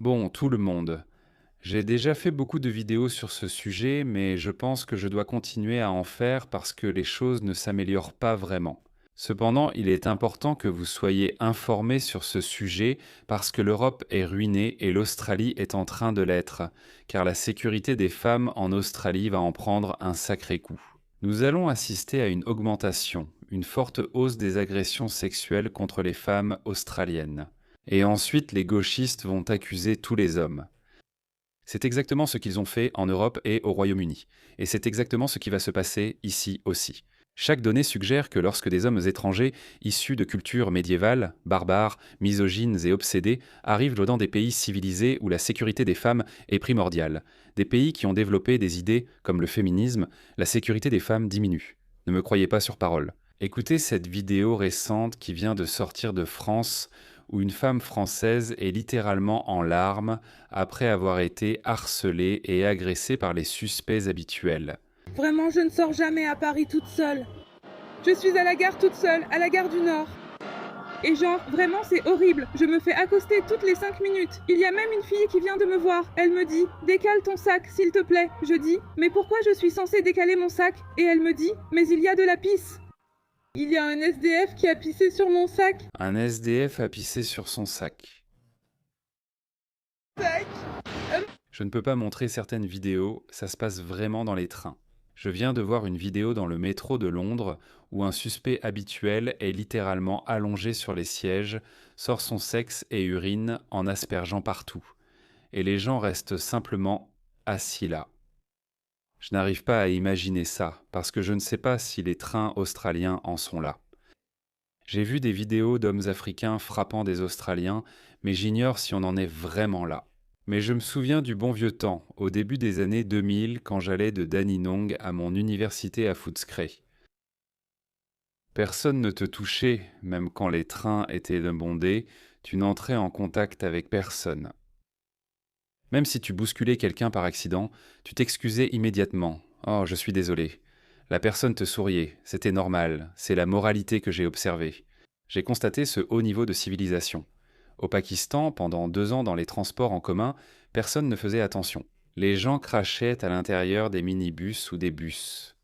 Bon, tout le monde. J'ai déjà fait beaucoup de vidéos sur ce sujet, mais je pense que je dois continuer à en faire parce que les choses ne s'améliorent pas vraiment. Cependant, il est important que vous soyez informés sur ce sujet parce que l'Europe est ruinée et l'Australie est en train de l'être, car la sécurité des femmes en Australie va en prendre un sacré coup. Nous allons assister à une augmentation, une forte hausse des agressions sexuelles contre les femmes australiennes. Et ensuite, les gauchistes vont accuser tous les hommes. C'est exactement ce qu'ils ont fait en Europe et au Royaume-Uni. Et c'est exactement ce qui va se passer ici aussi. Chaque donnée suggère que lorsque des hommes étrangers, issus de cultures médiévales, barbares, misogynes et obsédés, arrivent dans des pays civilisés où la sécurité des femmes est primordiale, des pays qui ont développé des idées comme le féminisme, la sécurité des femmes diminue. Ne me croyez pas sur parole. Écoutez cette vidéo récente qui vient de sortir de France où une femme française est littéralement en larmes après avoir été harcelée et agressée par les suspects habituels. Vraiment, je ne sors jamais à Paris toute seule. Je suis à la gare toute seule, à la gare du Nord. Et genre, vraiment, c'est horrible. Je me fais accoster toutes les 5 minutes. Il y a même une fille qui vient de me voir. Elle me dit « Décale ton sac, s'il te plaît ». Je dis « Mais pourquoi je suis censée décaler mon sac ?» Et elle me dit « Mais il y a de la pisse ». Il y a un SDF qui a pissé sur mon sac. Un SDF a pissé sur son sac. Sac. Je ne peux pas montrer certaines vidéos, ça se passe vraiment dans les trains. Je viens de voir une vidéo dans le métro de Londres où un suspect habituel est littéralement allongé sur les sièges, sort son sexe et urine en aspergeant partout. Et les gens restent simplement assis là. Je n'arrive pas à imaginer ça, parce que je ne sais pas si les trains australiens en sont là. J'ai vu des vidéos d'hommes africains frappant des Australiens, mais j'ignore si on en est vraiment là. Mais je me souviens du bon vieux temps, au début des années 2000, quand j'allais de Dandenong à mon université à Footscray. Personne ne te touchait, même quand les trains étaient bondés, tu n'entrais en contact avec personne. Même si tu bousculais quelqu'un par accident, tu t'excusais immédiatement. Oh, je suis désolé. La personne te souriait, c'était normal, c'est la moralité que j'ai observée. J'ai constaté ce haut niveau de civilisation. Au Pakistan, pendant 2 ans dans les transports en commun, personne ne faisait attention. Les gens crachaient à l'intérieur des minibus ou des bus.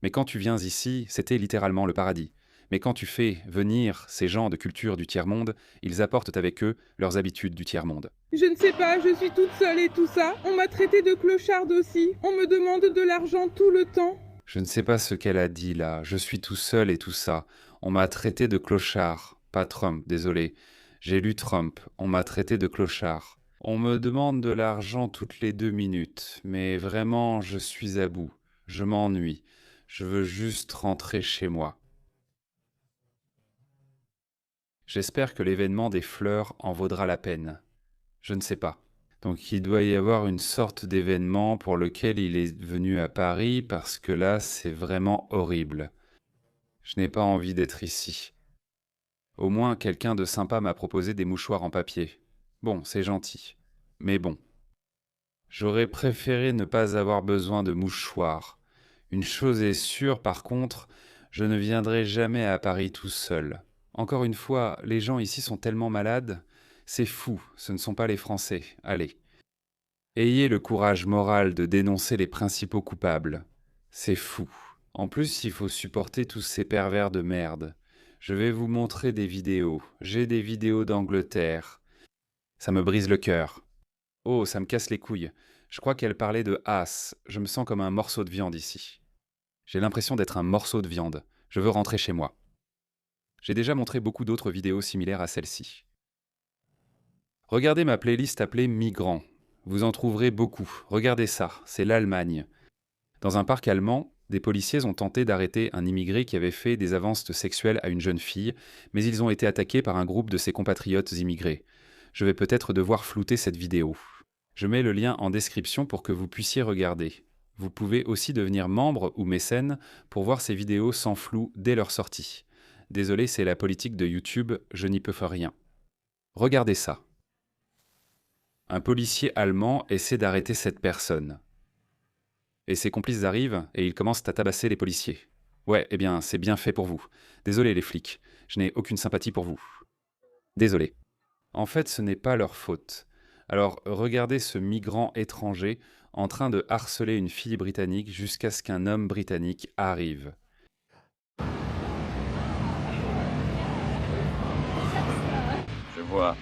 Mais quand tu viens ici, c'était littéralement le paradis. Mais quand tu fais venir ces gens de culture du tiers-monde, ils apportent avec eux leurs habitudes du tiers-monde. Je ne sais pas, je suis toute seule et tout ça. On m'a traité de clocharde aussi. On me demande de l'argent tout le temps. Je ne sais pas ce qu'elle a dit là, je suis tout seul et tout ça. On m'a traité de clochard. Pas Trump, désolé. J'ai lu Trump, on m'a traité de clochard. On me demande de l'argent toutes les 2 minutes, mais vraiment, je suis à bout. Je m'ennuie. Je veux juste rentrer chez moi. J'espère que l'événement des fleurs en vaudra la peine. Je ne sais pas. Donc il doit y avoir une sorte d'événement pour lequel il est venu à Paris parce que là, c'est vraiment horrible. Je n'ai pas envie d'être ici. Au moins, quelqu'un de sympa m'a proposé des mouchoirs en papier. Bon, c'est gentil. Mais bon. J'aurais préféré ne pas avoir besoin de mouchoirs. Une chose est sûre, par contre, je ne viendrai jamais à Paris tout seul. Encore une fois, les gens ici sont tellement malades. C'est fou, ce ne sont pas les Français. Allez. Ayez le courage moral de dénoncer les principaux coupables. C'est fou. En plus, il faut supporter tous ces pervers de merde. Je vais vous montrer des vidéos. J'ai des vidéos d'Angleterre. Ça me brise le cœur. Oh, ça me casse les couilles. Je crois qu'elle parlait de as. Je me sens comme un morceau de viande ici. J'ai l'impression d'être un morceau de viande. Je veux rentrer chez moi. J'ai déjà montré beaucoup d'autres vidéos similaires à celle-ci. Regardez ma playlist appelée Migrants. Vous en trouverez beaucoup. Regardez ça, c'est l'Allemagne. Dans un parc allemand, des policiers ont tenté d'arrêter un immigré qui avait fait des avances sexuelles à une jeune fille, mais ils ont été attaqués par un groupe de ses compatriotes immigrés. Je vais peut-être devoir flouter cette vidéo. Je mets le lien en description pour que vous puissiez regarder. Vous pouvez aussi devenir membre ou mécène pour voir ces vidéos sans flou dès leur sortie. Désolé, c'est la politique de YouTube, je n'y peux faire rien. Regardez ça. Un policier allemand essaie d'arrêter cette personne. Et ses complices arrivent et ils commencent à tabasser les policiers. Ouais, eh bien, c'est bien fait pour vous. Désolé les flics, je n'ai aucune sympathie pour vous. Désolé. En fait, ce n'est pas leur faute. Alors regardez ce migrant étranger en train de harceler une fille britannique jusqu'à ce qu'un homme britannique arrive. Je vois.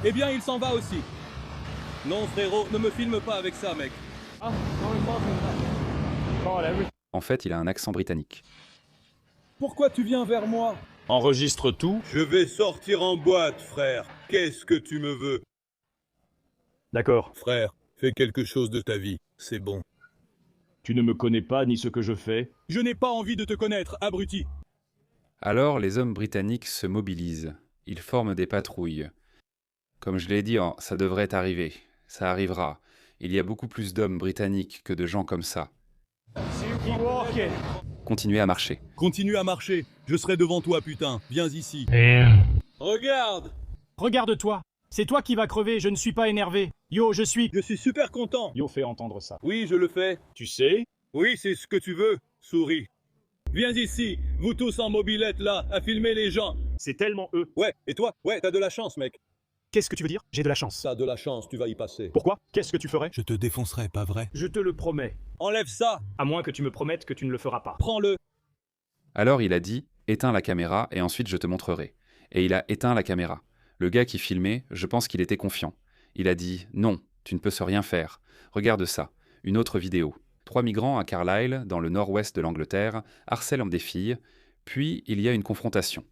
Eh bien, il s'en va aussi. Non, frérot, ne me filme pas avec ça, mec. En fait, il a un accent britannique. Pourquoi tu viens vers moi? Enregistre tout. Je vais sortir en boîte, frère. Qu'est-ce que tu me veux? D'accord. Frère, fais quelque chose de ta vie. C'est bon. Tu ne me connais pas ni ce que je fais. Je n'ai pas envie de te connaître, abruti. Alors les hommes britanniques se mobilisent. Ils forment des patrouilles. Comme je l'ai dit, ça devrait arriver. Ça arrivera. Il y a beaucoup plus d'hommes britanniques que de gens comme ça. Continuez à marcher. Continue à marcher. Je serai devant toi, putain. Viens ici. Regarde. Regarde-toi. C'est toi qui vas crever, je ne suis pas énervé. Yo, je suis... Je suis super content. Yo, fais entendre ça. Oui, je le fais. Tu sais? Oui, c'est ce que tu veux, souris. Viens ici, vous tous en mobilette là, à filmer les gens. C'est tellement eux. Ouais, et toi? Ouais, t'as de la chance, mec. Qu'est-ce que tu veux dire? J'ai de la chance. T'as de la chance, tu vas y passer. Pourquoi? Qu'est-ce que tu ferais? Je te défoncerai, pas vrai? Je te le promets. Enlève ça, À moins que tu me promettes que tu ne le feras pas. prends-le. Alors il a dit « Éteins la caméra et ensuite je te montrerai ». Et il a éteint la caméra. Le gars qui filmait, je pense qu'il était confiant. Il a dit « Non, tu ne peux rien faire. Regarde ça, une autre vidéo. 3 migrants à Carlisle, dans le nord-ouest de l'Angleterre, harcèlent des filles, puis il y a une confrontation.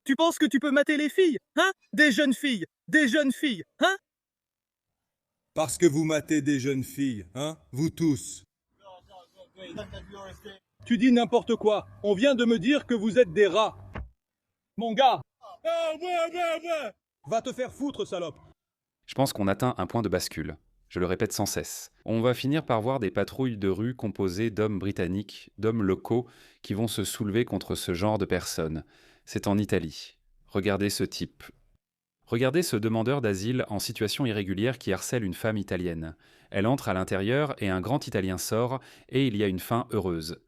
Tu penses que tu peux mater les filles, hein? Des jeunes filles, hein? Parce que vous matez des jeunes filles, hein? Vous tous. Tu dis n'importe quoi. On vient de me dire que vous êtes des rats. Mon gars. Va te faire foutre, salope. Je pense qu'on atteint un point de bascule. Je le répète sans cesse. On va finir par voir des patrouilles de rue composées d'hommes britanniques, d'hommes locaux, qui vont se soulever contre ce genre de personnes. C'est en Italie. Regardez ce type. Regardez ce demandeur d'asile en situation irrégulière qui harcèle une femme italienne. Elle entre à l'intérieur et un grand Italien sort et il y a une fin heureuse.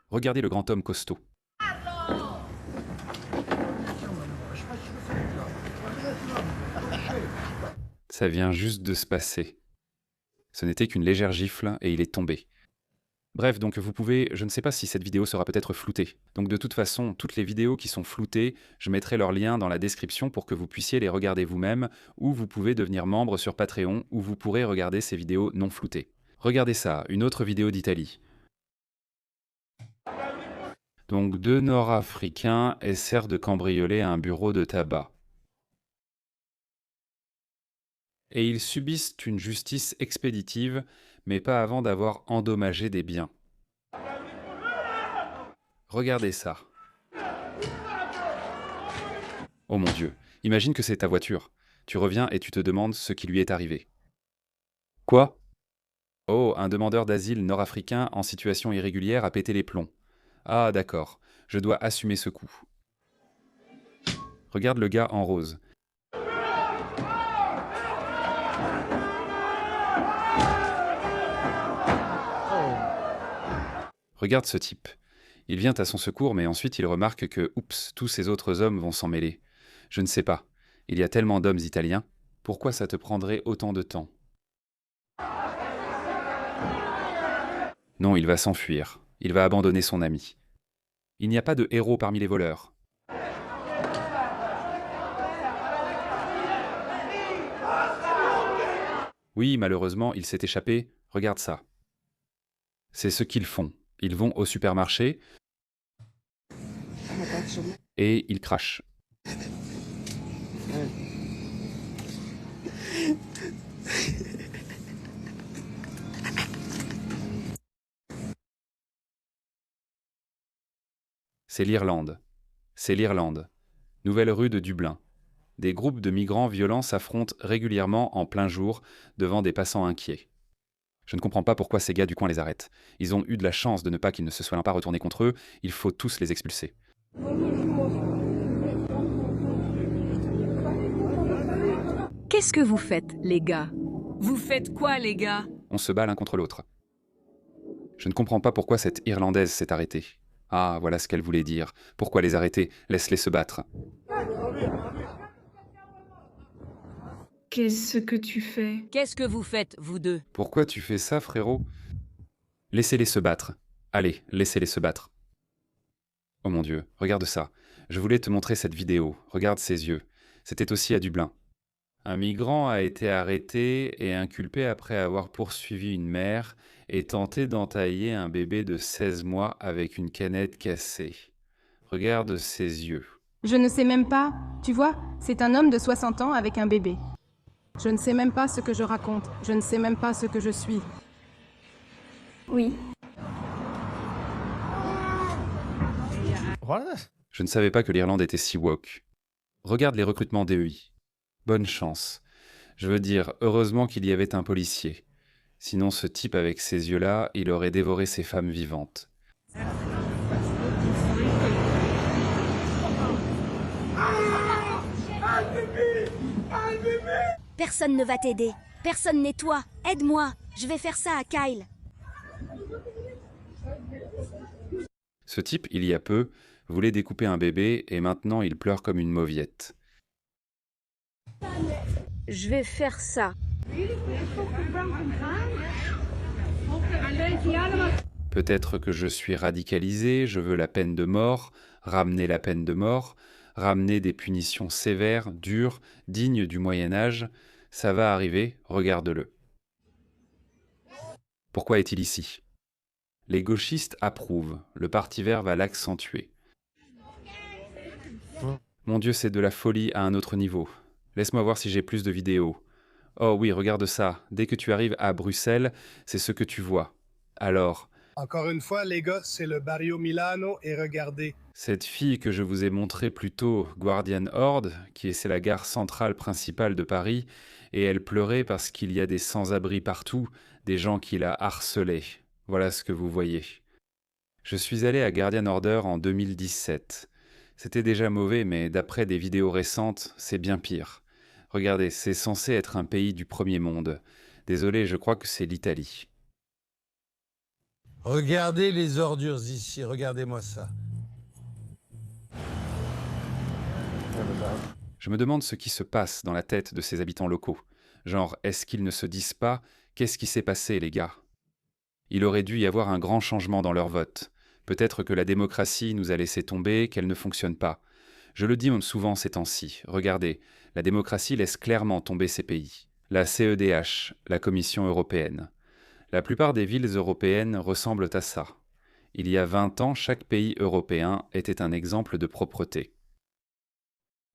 Regardez le grand homme costaud. Ça vient juste de se passer. Ce n'était qu'une légère gifle et il est tombé. Bref, donc vous pouvez, je ne sais pas si cette vidéo sera peut-être floutée. Donc de toute façon, toutes les vidéos qui sont floutées, je mettrai leurs liens dans la description pour que vous puissiez les regarder vous-même, ou vous pouvez devenir membre sur Patreon où vous pourrez regarder ces vidéos non floutées. Regardez ça, une autre vidéo d'Italie. Donc 2 Nord-Africains essaient de cambrioler un bureau de tabac. Et ils subissent une justice expéditive, mais pas avant d'avoir endommagé des biens. Regardez ça. Oh mon Dieu, imagine que c'est ta voiture. Tu reviens et tu te demandes ce qui lui est arrivé. Quoi? Oh, un demandeur d'asile nord-africain en situation irrégulière a pété les plombs. Ah d'accord, je dois assumer ce coup. Regarde le gars en rose. Regarde ce type. Il vient à son secours, mais ensuite il remarque que, oups, tous ces autres hommes vont s'en mêler. Je ne sais pas. Il y a tellement d'hommes italiens. Pourquoi ça te prendrait autant de temps? Non, il va s'enfuir. Il va abandonner son ami. Il n'y a pas de héros parmi les voleurs. Oui, malheureusement, il s'est échappé. Regarde ça. C'est ce qu'ils font. Ils vont au supermarché et ils crachent. C'est l'Irlande. C'est l'Irlande. Nouvelle rue de Dublin. Des groupes de migrants violents s'affrontent régulièrement en plein jour devant des passants inquiets. Je ne comprends pas pourquoi ces gars du coin les arrêtent. Ils ont eu de la chance de ne pas qu'ils ne se soient pas retournés contre eux. Il faut tous les expulser. Qu'est-ce que vous faites, les gars? Vous faites quoi, les gars? On se bat l'un contre l'autre. Je ne comprends pas pourquoi cette Irlandaise s'est arrêtée. Ah, voilà ce qu'elle voulait dire. Pourquoi les arrêter? Laisse-les se battre. Qu'est-ce que tu fais? Qu'est-ce que vous faites, vous deux? Pourquoi tu fais ça, frérot? Laissez-les se battre. Allez, laissez-les se battre. Oh mon Dieu, regarde ça. Je voulais te montrer cette vidéo. Regarde ses yeux. C'était aussi à Dublin. Un migrant a été arrêté et inculpé après avoir poursuivi une mère et tenté d'entailler un bébé de 16 mois avec une canette cassée. Regarde ses yeux. Je ne sais même pas, tu vois, c'est un homme de 60 ans avec un bébé. Je ne sais même pas ce que je raconte, je ne sais même pas ce que je suis. Oui. Je ne savais pas que l'Irlande était si woke. Regarde les recrutements DEI. Bonne chance. Je veux dire, heureusement qu'il y avait un policier. Sinon, ce type avec ces yeux-là, il aurait dévoré ces femmes vivantes. Personne ne va t'aider. Personne n'est toi. Aide-moi. Je vais faire ça à Kyle. Ce type, il y a peu, voulait découper un bébé et maintenant il pleure comme une mauviette. Je vais faire ça. Peut-être que je suis radicalisé, je veux la peine de mort, ramener la peine de mort, ramener des punitions sévères, dures, dignes du Moyen-Âge. Ça va arriver, regarde-le. Pourquoi est-il ici? Les gauchistes approuvent, le Parti vert va l'accentuer. Mon Dieu, c'est de la folie à un autre niveau. Laisse-moi voir si j'ai plus de vidéos. Oh oui, regarde ça. Dès que tu arrives à Bruxelles, c'est ce que tu vois. Alors, encore une fois, les gars, c'est le Barrio Milano et regardez. cette fille que je vous ai montrée plus tôt, Guardian Horde, c'est la gare centrale principale de Paris, et elle pleurait parce qu'il y a des sans-abri partout, des gens qui la harcelaient. Voilà ce que vous voyez. Je suis allé à Guardian Order en 2017. C'était déjà mauvais, mais d'après des vidéos récentes, c'est bien pire. Regardez, c'est censé être un pays du premier monde. Désolé, je crois que c'est l'Italie. Regardez les ordures ici, regardez-moi ça. Je me demande ce qui se passe dans la tête de ces habitants locaux. Genre, est-ce qu'ils ne se disent pas « Qu'est-ce qui s'est passé, les gars ?» Il aurait dû y avoir un grand changement dans leur vote. Peut-être que la démocratie nous a laissé tomber, qu'elle ne fonctionne pas. Je le dis souvent ces temps-ci. Regardez, la démocratie laisse clairement tomber ces pays. La CEDH, la Commission européenne. La plupart des villes européennes ressemblent à ça. Il y a 20 ans, chaque pays européen était un exemple de propreté.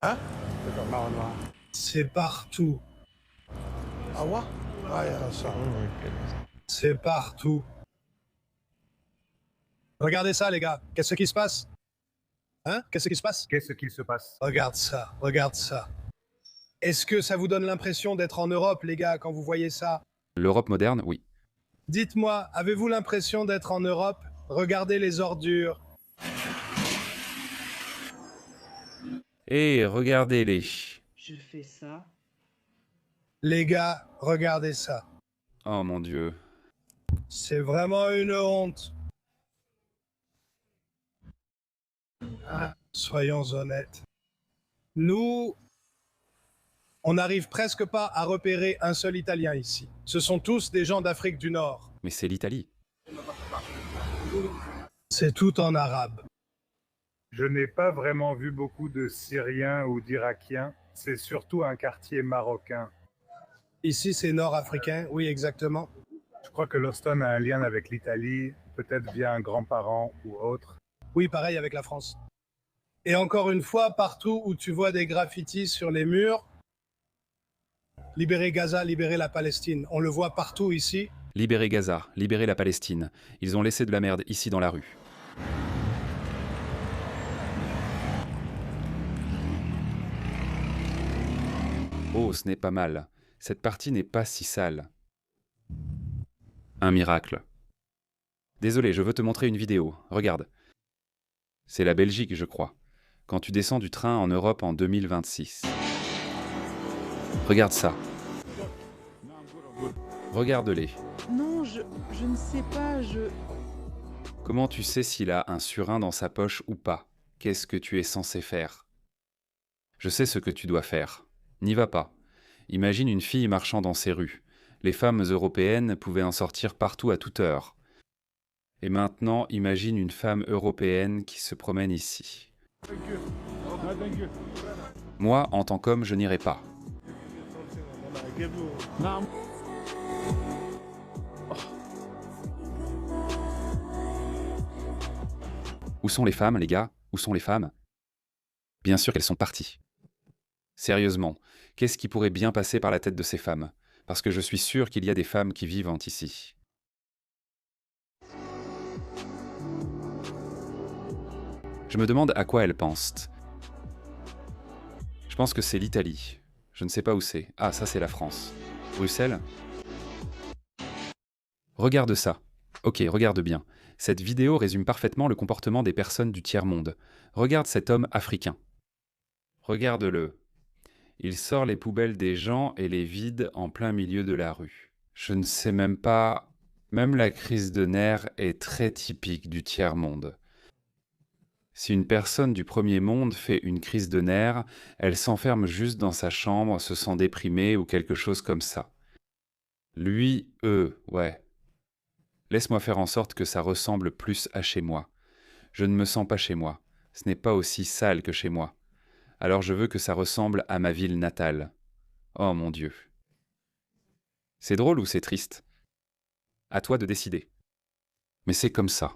Hein? C'est partout. Ah ouais? Ah, ça. C'est partout. Regardez ça, les gars. Qu'est-ce qui se passe? Hein? Qu'est-ce qui se passe? Qu'est-ce qu'il se passe? Regarde ça, regarde ça. Est-ce que ça vous donne l'impression d'être en Europe, les gars, quand vous voyez ça? L'Europe moderne, oui. Dites-moi, avez-vous l'impression d'être en Europe? Regardez les ordures. Et regardez-les. Je fais ça. Les gars, regardez ça. Oh mon Dieu. C'est vraiment une honte. Ah, soyons honnêtes. Nous, on n'arrive presque pas à repérer un seul Italien ici. Ce sont tous des gens d'Afrique du Nord. Mais c'est l'Italie. C'est tout en arabe. Je n'ai pas vraiment vu beaucoup de Syriens ou d'Irakiens. C'est surtout un quartier marocain. Ici, c'est nord-africain, oui, exactement. Je crois que l'Austin a un lien avec l'Italie, peut-être via un grand-parent ou autre. Oui, pareil avec la France. Et encore une fois, partout où tu vois des graffitis sur les murs, libérez Gaza, libérez la Palestine. On le voit partout ici. Libérez Gaza, libérez la Palestine. Ils ont laissé de la merde ici dans la rue. Oh, ce n'est pas mal. Cette partie n'est pas si sale. Un miracle. Désolé, je veux te montrer une vidéo. Regarde. C'est la Belgique, je crois. Quand tu descends du train en Europe en 2026. Regarde ça. Regarde-les. Non, je ne sais pas, Comment tu sais s'il a un surin dans sa poche ou pas? Qu'est-ce que tu es censé faire? Je sais ce que tu dois faire. N'y va pas. Imagine une fille marchant dans ces rues. Les femmes européennes pouvaient en sortir partout à toute heure. Et maintenant, imagine une femme européenne qui se promène ici. Moi, en tant qu'homme, je n'irai pas. Où sont les femmes, les gars? Où sont les femmes? Bien sûr qu'elles sont parties. Sérieusement, qu'est-ce qui pourrait bien passer par la tête de ces femmes? Parce que je suis sûr qu'il y a des femmes qui vivent ici. Je me demande à quoi elles pensent. Je pense que c'est l'Italie. Je ne sais pas où c'est. Ah, ça c'est la France. Bruxelles? Regarde ça. Ok, regarde bien. Cette vidéo résume parfaitement le comportement des personnes du tiers-monde. Regarde cet homme africain. Regarde-le. Il sort les poubelles des gens et les vide en plein milieu de la rue. Je ne sais même pas... Même la crise de nerfs est très typique du tiers-monde. Si une personne du premier monde fait une crise de nerfs, elle s'enferme juste dans sa chambre, se sent déprimée ou quelque chose comme ça. Lui, ouais. Laisse-moi faire en sorte que ça ressemble plus à chez moi. Je ne me sens pas chez moi. Ce n'est pas aussi sale que chez moi. Alors je veux que ça ressemble à ma ville natale. Oh mon Dieu. C'est drôle ou c'est triste? À toi de décider. Mais c'est comme ça.